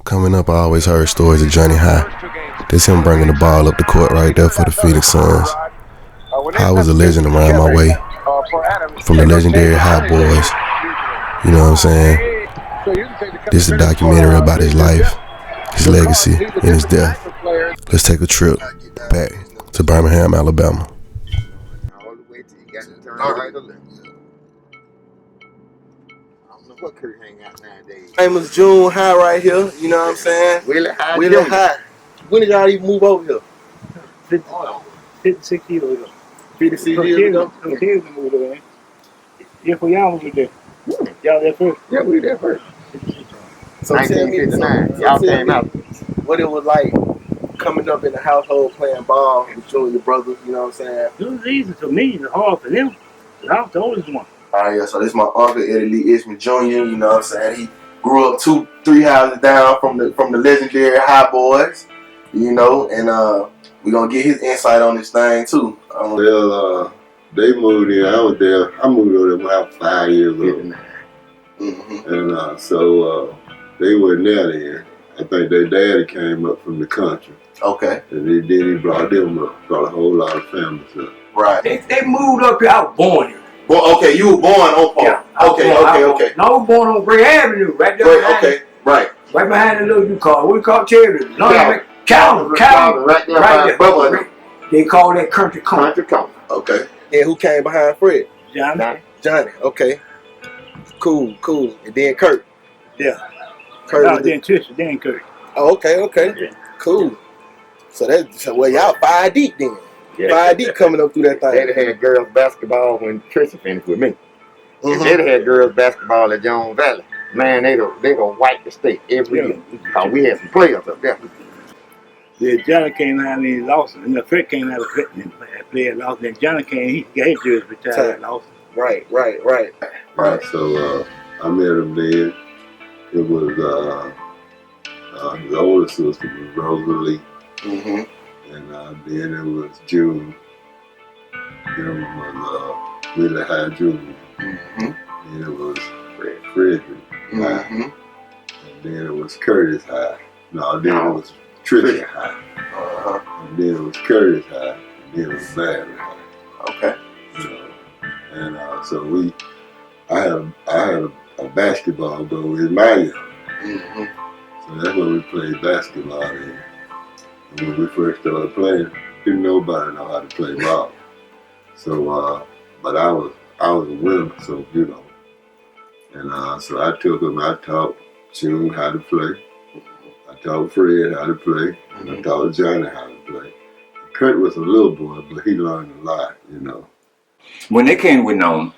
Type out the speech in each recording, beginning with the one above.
Coming up, I always heard stories of Johnny High. This him bringing the ball up the court right there for the Phoenix Suns. High was a legend around my way, from the legendary High Boys. You know what I'm saying? This is a documentary about his life, his legacy, and his death. Let's take a trip back to Birmingham, Alabama. All the way till you got to turn right or left. I don't know what Kurt hang out nowadays. Famous June High right here, you know what I'm saying? Willie High. Willie High. When did y'all even move over here? 56 years ago. 56 years ago? Some kids moved over there. Yeah, for y'all was there. Y'all there first? Yeah, we there first. So tell me, 1959. Y'all came out. what it was like coming up in the household playing ball with you and your brothers, you know what I'm saying? It was easy for me, it's hard for them. I was the oldest one. Alright, yeah, so this is my uncle Eddie Lee Ishman Jr., you know what I'm saying? He grew up 2-3 houses down from the legendary High Boys, you know, and we're gonna get his insight on this thing too. Well, they moved in. I was there. I moved over there when I was 5 years old. And so they weren't there then. I think their daddy came up from the country. Okay. And then he brought them up. Brought a whole lot of families up. Right. They moved up here. I was born here. Well, okay, you were born on Park. Yeah, Okay. No, I was born on Gray Avenue, right there. Okay, right. Right behind the little you call. We call Cherry. Calvin. Right there by Bubba. They call that country corner. Country corner. Okay. And who came behind Fred? Johnny. Okay. Cool. And then Kurt. Yeah. Kurt. No, then Trisha, then Kurt. Oh, okay. Yeah. Cool. So y'all 5 deep then. Yeah. 5 deep coming up through that thing. They'd had girls basketball when Trisha finished with me. If they'd had girls basketball at Jones Valley, man, they gonna wipe the state every year. Cause we had some players up there. Yeah, Johnny came out and he lost it. And the Fred came out and played at Lawson. Then Johnny came, he got his jersey retired at Lawson. Right. So I met him then. It was his older sister was Rosalie. And then it was June. Then it was Willie High Jr. Then it was Frederick High. And then it was Curtis High. No, then it was Trisha High. And then it was Curtis High. And then it was Barry High. Okay. You know, and so I had a basketball goal in my year. So that's when we played basketball then. And when we first started playing, didn't nobody know how to play ball. So, but I was a winner, so you know. And so I took him. I taught June how to play. I taught Fred how to play, and I taught Johnny how to play. Kurt was a little boy, but he learned a lot, you know. When they came with Nome,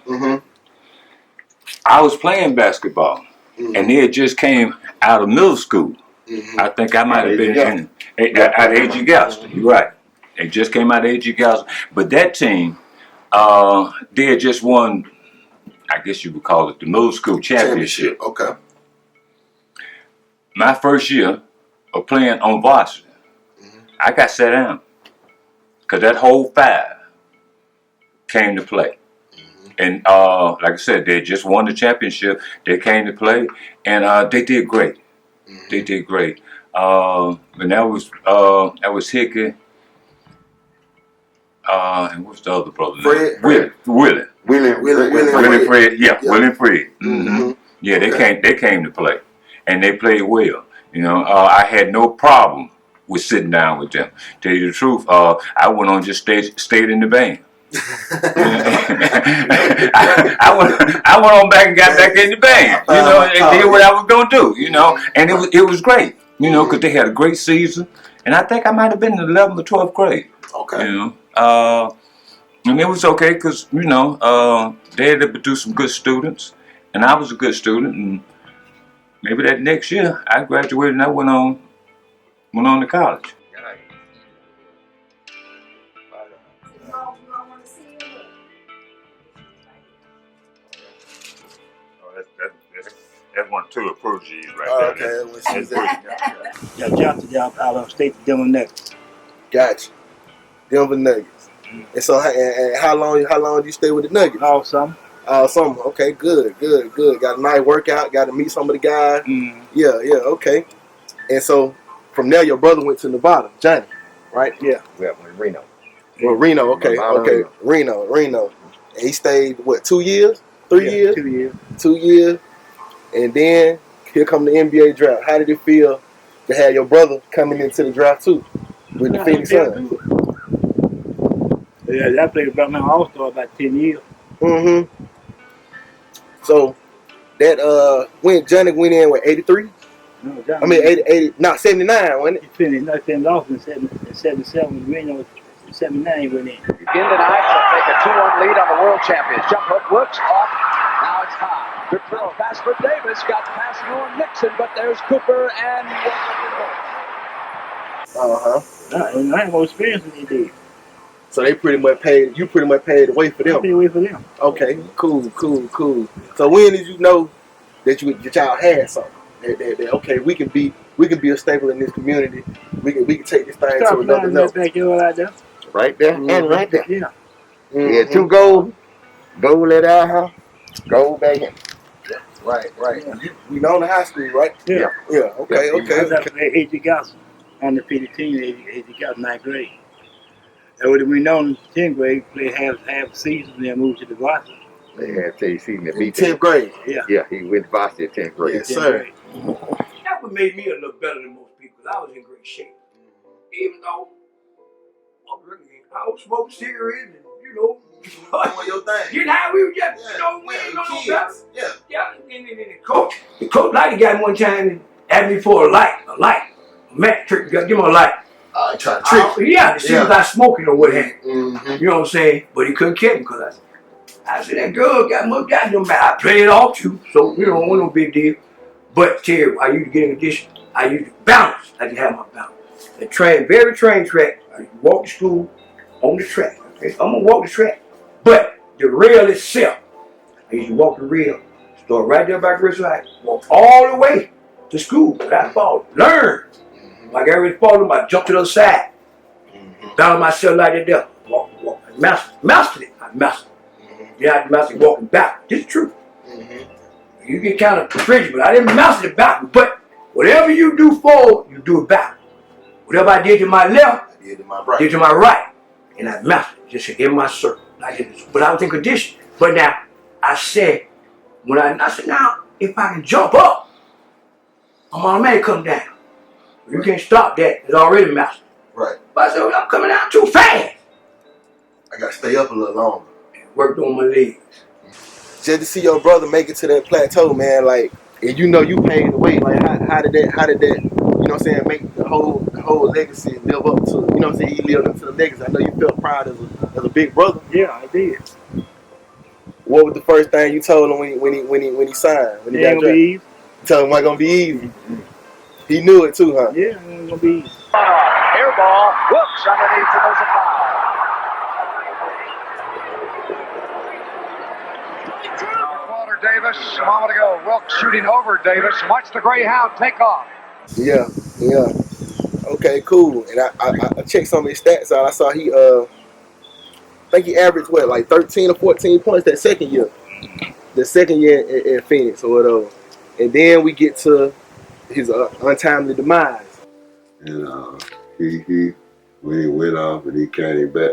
I was playing basketball, and they had just came out of middle school. I think I might have been at A.G. Galston. You're right. They just came out of A.G. Galston. But that team, they had just won, I guess you would call it the middle school championship. Okay. My first year of playing on varsity, I got sat down because that whole 5 came to play. And like I said, they just won the championship. They came to play, and they did great. They did great. And that was Hickey. And what's the other brother? Fred. Willie. Fred. Yeah, Willie and Fred. Yeah, they came to play, and they played well. You know, I had no problem with sitting down with them. Tell you the truth, I went on just stayed in the band. I went on back and got back in the band, you know, and did what I was gonna do, you know, and it was great, you know, because they had a great season, and I think I might have been in the 11th or 12th grade. Okay. You know, and it was okay because you know they had to produce some good students, and I was a good student, and maybe that next year I graduated and I went on to college. That's one of two of Purge's right there. Okay. Yeah, Johnson out of state to Denver Nuggets. Gotcha. Denver Nuggets. And so, and how long did you stay with the Nuggets? All summer. Summer. Okay, good. Got a nice workout. Got to meet some of the guys. Yeah. Okay. And so from there, your brother went to Nevada, Johnny, right? Yeah. Well, Reno. Well, Reno, okay, Nevada, okay, Reno. And he stayed, what, 2 years? 3 years? 2 years. 2 years. And then here come the NBA draft. How did it feel to have your brother coming into the draft too with the Phoenix Suns? Yeah, I played with Birmingham All-Star about 10 years. Mm-hmm. So that when Johnny went in with 83? No, Johnny, I mean 80, not 79, wasn't it? He finished nothing off in 77. Reno 79 he went in. Again tonight, they'll take a 2-1 lead on the world champions. Jump hook works off. Now it's high. Good throw. Pass for Davis. Got past Norm Nixon, but there's Cooper and Uh-huh. I have more experience than he did. So you pretty much paid the way for them. I paid away for them. Okay, cool. So when did you know that y'all had something? That okay, we can be a staple in this community. We can take this thing to another level. Right there. Right there and right there. Yeah. He had 2 goals. Goal at our house. Goal back in. Right. Yeah. We know in the high school, right? Yeah. Okay. I was up at A.J. Gossett on the PT team, A.J. Gossett, 9th grade. And when we know in 10th grade, played half a season, then moved to the varsity. They had to season at In 10th grade. Yeah, he went varsity at 10th grade. Yes, sir. That what made me a little better than most people, because I was in great shape. Even though I was smoking cigarettes and, Doing your thing. you know how we were just, we ain't gonna know better. Yeah, and the coach lighted got me one time and asked me for a light, match trick, give him a light. I try to trick. Yeah, to see if I smoking or what have you. Mm-hmm. You know what I'm saying? But he couldn't catch me because I said, that girl got no man. I played it off too, so you know, it wasn't no big deal. But Terry, I used to get in addition, I used to bounce. I didn't have my balance. The train, very train track, I walk to school on the track. Okay? I'm gonna walk the track. But the rail itself, I used to walk the rail, start right there by Grizzly High, walk all the way to school without falling. Learn. Like every falling, I jump to the other side. Balance myself like that there. Walk. I mastered it. Yeah, I mastered walking back. This is true. You get kind of frigid, but I didn't master it back. But whatever you do forward, you do it back. Whatever I did to my left, I did to my right. did to my right. And I mastered it, just in my circle. Like this. But I was in condition. But now, I said, now, if I can jump up, I'm automatically come down. You can't stop that. It's already mastered. Right. But I said, I'm coming down too fast. I got to stay up a little longer. Worked on my legs. Just to see your brother make it to that plateau, man, like, and you paved the way, like, how did that, you know what I'm saying, make the whole legacy live up to, you know what I'm saying, he lived up to the legacy. I know you felt proud as a big brother. Yeah, I did. What was the first thing you told him when he signed, when he got drafted? You told him it wasn't gonna be easy. He knew it too, huh? Yeah, it wasn't gonna be easy. air ball. Whoops, underneath, and there's a foul. Davis, a moment ago, Wilkes shooting over Davis. Watch the Greyhound take off. Yeah. Okay, cool. And I checked some of his stats out. I saw I think he averaged what, like 13 or 14 points that second year. The second year in Phoenix or whatever. And then we get to his untimely demise. And he when he went off and he came back,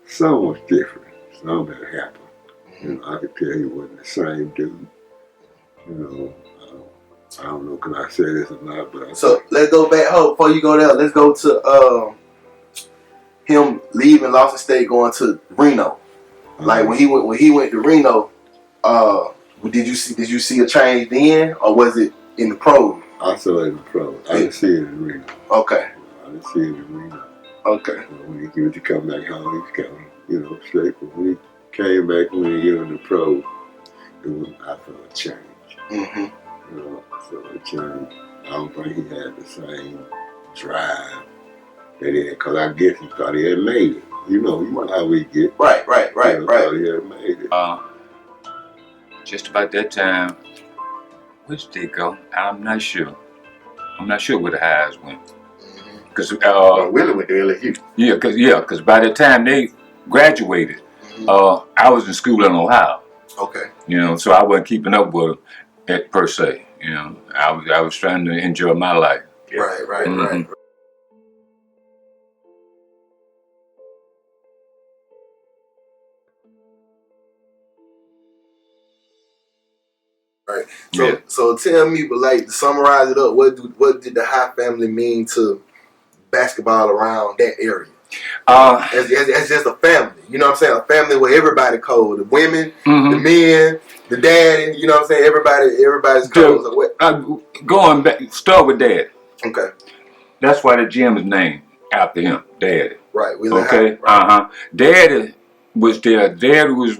something was different. Something had happened. You know, I could tell he wasn't the same dude. You know, I don't know, can I say this or not, but So let's go back home before you go there. Let's go to him leaving Lawson State, going to Reno. Like when he went to Reno, did you see a change then, or was it in the pros? I saw it in the pros. I didn't see it in Reno. Okay. I didn't see it in Reno. Okay. When he was to come back home, he was coming, straight. But when he came back, when he got in the pro, I felt a change. Mm-hmm. I felt a change. I don't think he had the same drive that he had, because I guess he thought he had made it. You know how we get. Right. Thought he had made it. Just about that time, where did they go? I'm not sure. I'm not sure where the Highs went. Because Willie went to LSU. Yeah, because by the time they graduated, I was in school in Ohio. Okay. So I wasn't keeping up with them per se. I was trying to enjoy my life. Right. Right. So tell me, but like to summarize it up, what did the High family mean to basketball around that area? As just a family, you know what I'm saying? A family where everybody cold. The women, the men, the daddy, you know what I'm saying? Everybody's cold. Going back, start with Dad. Okay. That's why the gym is named after him, Daddy. Right. Okay. Right. Daddy was there. Daddy was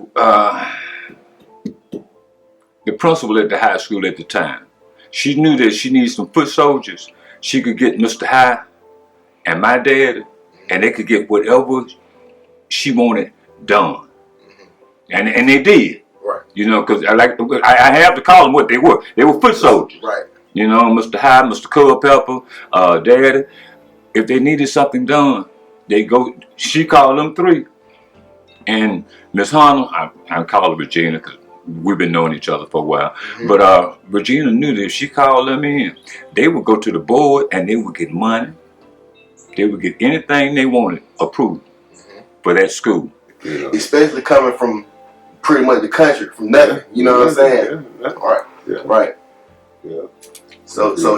the principal at the high school at the time. She knew that she needed some foot soldiers. She could get Mr. High and my daddy, and they could get whatever she wanted done. And they did. Right. You know, because I have to call them what they were. They were foot soldiers. Right. You know, Mr. High, Mr. Culpepper, Daddy. If they needed something done, they go. She called them three. And Miss Hannah, I call her Regina because we've been knowing each other for a while. But Regina knew that if she called them in, they would go to the board and they would get money. They would get anything they wanted approved for that school. Especially coming from pretty much the country, from nothing. You know what I'm saying? Right. Yeah. So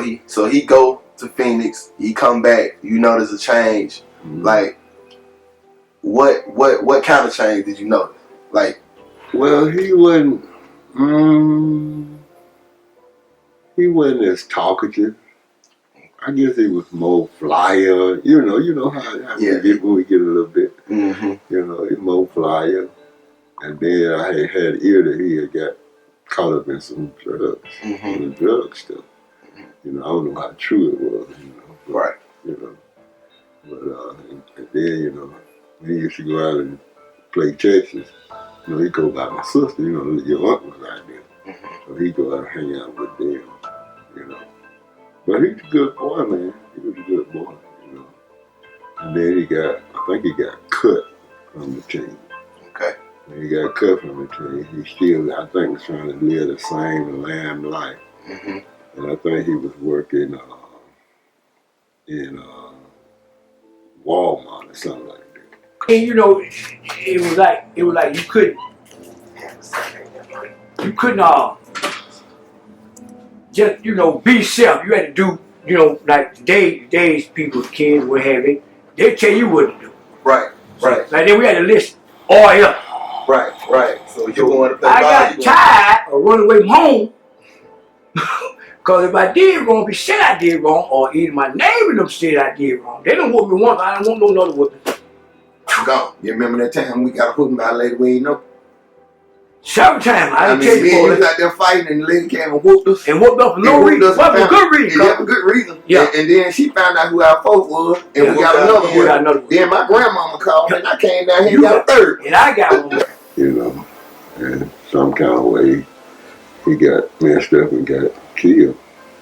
he go to Phoenix. He come back. You notice a change. Like what kind of change did you notice? Like, well, he wasn't as talkative. I guess he was more flyer. You know how we get when we get a little bit. You know, he's more flyer. And then I had ear that he had got caught up in some drugs, some drug stuff. You know, I don't know how true it was. You know, but, right. You know, but and then he used to go out and play Texas. You know, he go by my sister. You know, your aunt was out there, so he go out and hang out with them. You know, but he's a good boy, man. He was a good boy. You know, and then I think he got cut from the team. Okay. When he got cut from the team, he still, I think, was trying to live the same lamb life. And I think he was working in Walmart or something like that. And you know, it was like you couldn't just be self. You had to do like today's people, kids, what have it. They tell you what to do. Right. Like then we had to list oil. Right. So you going to play I got tired of running away from home. Because if I did wrong, be said I did wrong, or either my neighbor them said I did wrong. They don't whoop me once, I don't want no other whooping. Gone. You remember that time we got a whooping by a lady we ain't know? Several times. I mean, we was out there fighting and the lady came and whooped us. And whooped us for no reason. What for good reason? Yeah, for good reason. Yeah. And then she found out who our folks was, and we got another one. Then my grandmama called, and I came down here and got a third. And I got one. You know, and some kind of way he got messed up and got killed.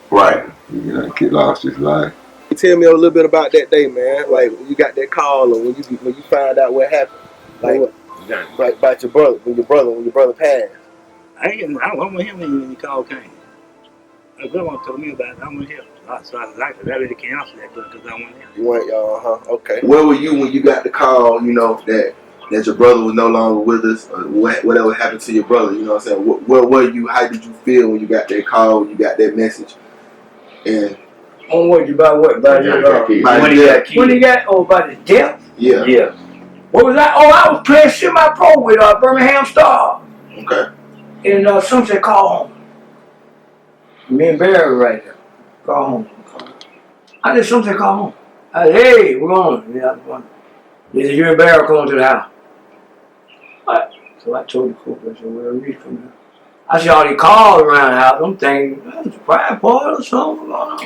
Right. He lost his life. Tell me a little bit about that day, man. Like when you got that call, or when you found out what happened. Like what? About your brother, when your brother passed. I wasn't with him when the call came. My grandma told me about it. I wasn't here. So I really can't answer that because I wasn't here. You weren't, okay. Where were you when you got the call? You know that your brother was no longer with us, or whatever happened to your brother? You know what I'm saying? Where were you? How did you feel when you got that call? You got that message? And on what? About what? About when he got about his death? Yeah. What was that? Oh, I was playing semi-pro with Birmingham Star. Okay. And some said, call home. Me and Barry right there. Call home. I did something, call home. I said, hey, we're going. Yeah, they said, you and Barry going to the house. What? So I told the cook, I said, where are we from here? I see all these cars around the house. I'm thinking, that's a private party or something going on.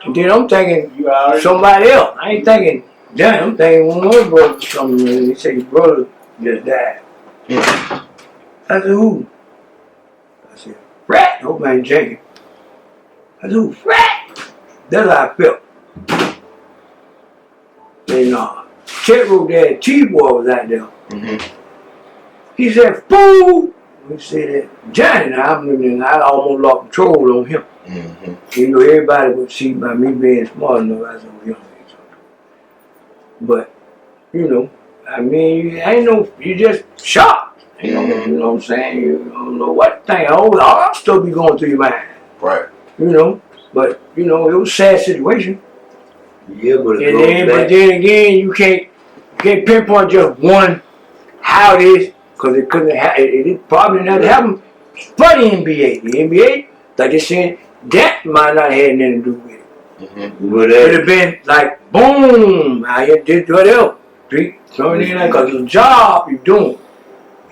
And then I'm thinking somebody else. I ain't thinking Johnny. I'm thinking one of my brothers or something. They say your brother just died. I said, who? I said, Frat. Old man Jenkins. I said, who? Frat. That's how I felt. And Chet wrote that T-Boy was out there. He said, fool. He said that Johnny, now I almost lost control on him. You know, everybody would see by me being smart enough as a young age. But, you know, I mean, you just shocked. You know what I'm saying? You don't know what to think. All stuff be going through your mind. Right. You know, but, you know, it was a sad situation. Yeah, but but then again, you can't pinpoint just one how it is, because it couldn't it probably not happen for the NBA. The NBA, like they said, that might not have anything to do with it. But it would have been like, boom, I did whatever. Because the job you're doing.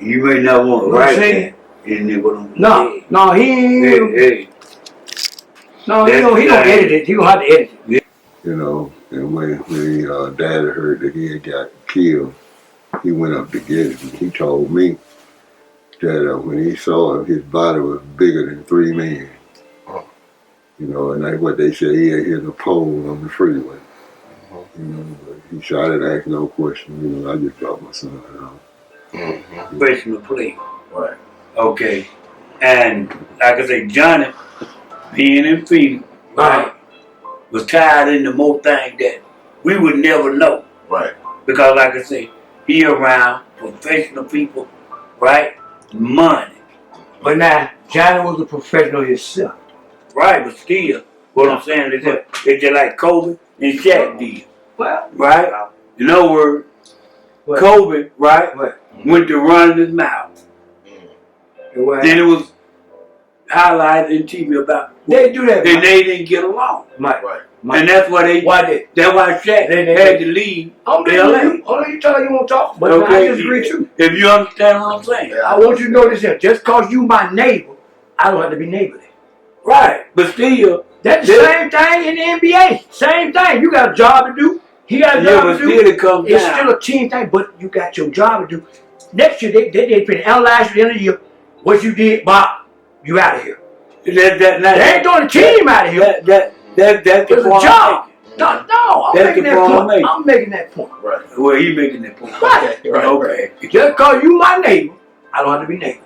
You may not want to write that. No, he ain't. No, he don't edit it. He gonna have to edit it. You know, and when Daddy heard that he had got killed, he went up to get him. He told me that when he saw him, his body was bigger than 3 men. You know, and that's what they said. He had hit a pole on the freeway. You know, but he shot it, asked no question. You know, I just dropped my son out. Professional play. Right. Okay. And like I say, Johnny, being in Phoenix, Right. was tied into more things that we would never know. Right. Because like I say, he around professional people, right? Money. But now, Johnny was a professional himself. Right, but still, what I'm saying is that it's just like Kobe and Shaq did. Well, Right? In other words, Kobe, right, went to running his mouth. Then it was highlighted in TV about they do that. they didn't get along. Mike. And that's why that's why Shaq had to leave LA. Only you tell you won't talk, but Okay, I disagree too. If you understand what I'm saying. I want you to know this here. Just cause you my neighbor, I don't have to be neighborly. Right, but still, that's the same thing in the NBA. Same thing. You got a job to do. He got a job to do. It's still a team thing, but you got your job to do. Next year, they been analyzed at the end of the year. What you did, Bob, you out of here. They ain't doing the team out of here. That's the point. Job. No, I'm making that point. I'm making that point. Right. Well, he making that point. Right. Okay. Just cause you my neighbor, I don't have to be neighbor.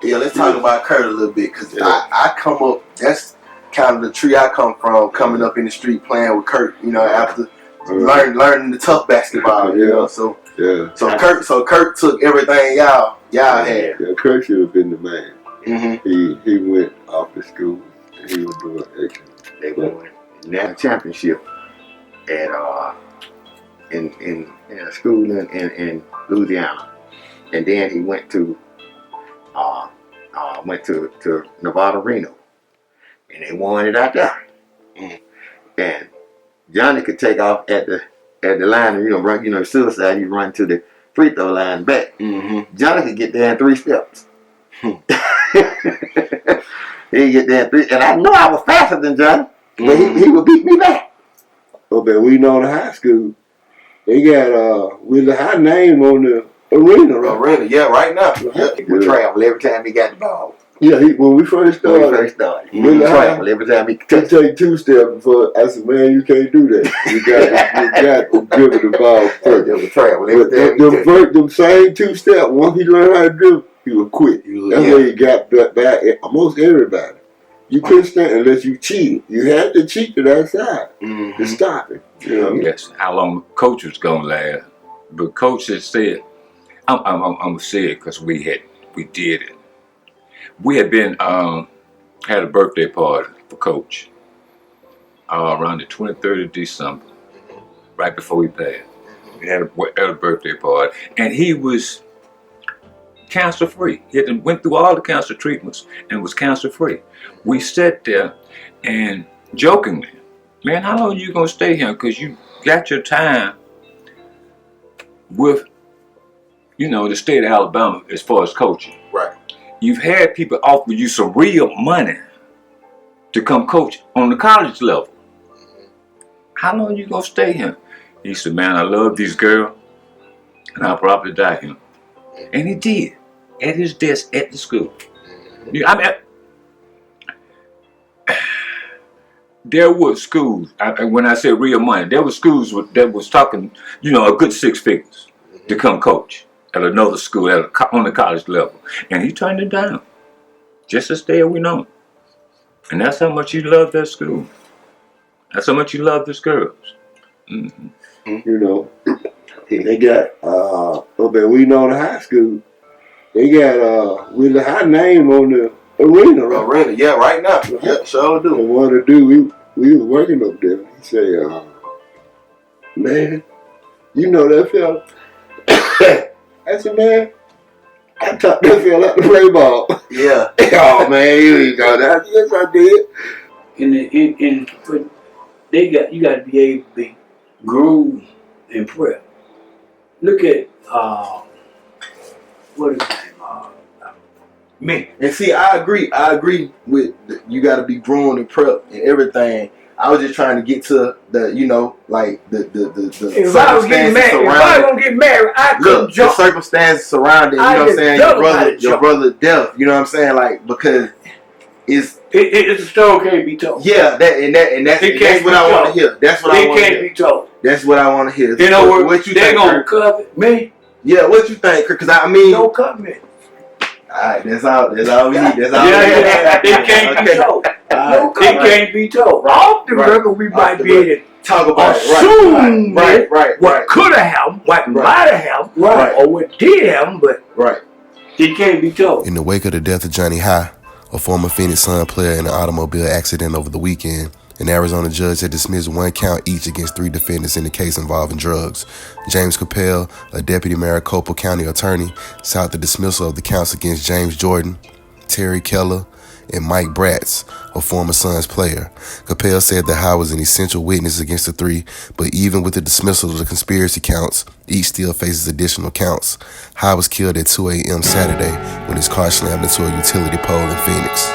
Yeah, let's talk about Kurt a little bit, because I come up, that's kind of the tree I come from, coming up in the street playing with Kurt, you know, after learning the tough basketball, you know, so Kurt took everything y'all had. Yeah, Kurt should have been the man. He went off to school, and he was doing excellent. They won the national championship at in a school in Louisiana, and then he went to Nevada, Reno, and they won it out there. And Johnny could take off at the line, and run, suicide. He run to the free throw line back. Johnny could get there in 3 steps. He get there in 3, and I know I was faster than Johnny, but he would beat me back. Oh, but we know the high school. They got with the high name on the arena, right? Arena, yeah, right now. He would travel every time he got the ball. Yeah, when we first started, he would travel every time he touched. Take 2 steps before. I said, man, you can't do that. You got to dribble the ball first. He would travel every time them same 2 steps. Once he learned how to dribble, he would quit. That's where he got back almost everybody. You couldn't stand unless you cheated. You had to cheat to that side to stop it. You know? That's how long coach was gonna last. But coach had said, I'm gonna say it because we did it. We had been had a birthday party for Coach around the 23rd of December, right before we passed. We had a birthday party, and he was cancer free. He had went through all the cancer treatments and was cancer free. We sat there and jokingly, man, how long are you gonna stay here? Because you got your time with, the state of Alabama as far as coaching. Right. You've had people offer you some real money to come coach on the college level. How long are you gonna stay here? He said, man, I love these girls, and I'll probably die here. And he did, at his desk at the school. There were schools, when I say real money, there were schools that was talking, a good 6 figures to come coach at another school on the college level. And he turned it down just to stay where we know. And that's how much you love that school. That's how much you love this girls. Mm-hmm. You know, they got up at Winona High School. They got with the high name on the arena. Right? Arena, yeah, right now. Yeah, sure do. And one of the dude, we was working up there. He say, man, you know that fella? I said, man, I taught that fella out to play ball. Yeah. Oh man, here you go. Yes, I did. You got to be able to be groomed and prep. Look at what is his name? Me. And see, I agree with you got to be groomed and prep and everything. I was just trying to get to the, you know, like the if I was getting married, if I was gonna get married, I could jump. The circumstances surrounding, you know what I'm saying, your brother's death, you know what I'm saying, like, because it's a story can't be told. Yeah, that's what I want to hear. That's what I want to hear. It can't be told. That's what I want to hear. You know what you they think, gonna cover me? Yeah, what you think? Because I mean, don't cover me. Alright, that's all we need. That's all we need. It can't be told. It can't be told. Off the record, we might be able to talk about assume right. What could have happened, what might have happened, or what did happen, but it can't be told. In the wake of the death of Johnny High, a former Phoenix Sun player in an automobile accident over the weekend, an Arizona judge had dismissed 1 count each against 3 defendants in the case involving drugs. James Capel, a deputy Maricopa County attorney, sought the dismissal of the counts against James Jordan, Terry Keller, and Mike Bratz, a former Suns player. Capel said that High was an essential witness against the 3, but even with the dismissal of the conspiracy counts, each still faces additional counts. High was killed at 2 a.m. Saturday when his car slammed into a utility pole in Phoenix.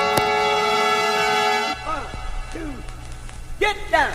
1, 2, get down.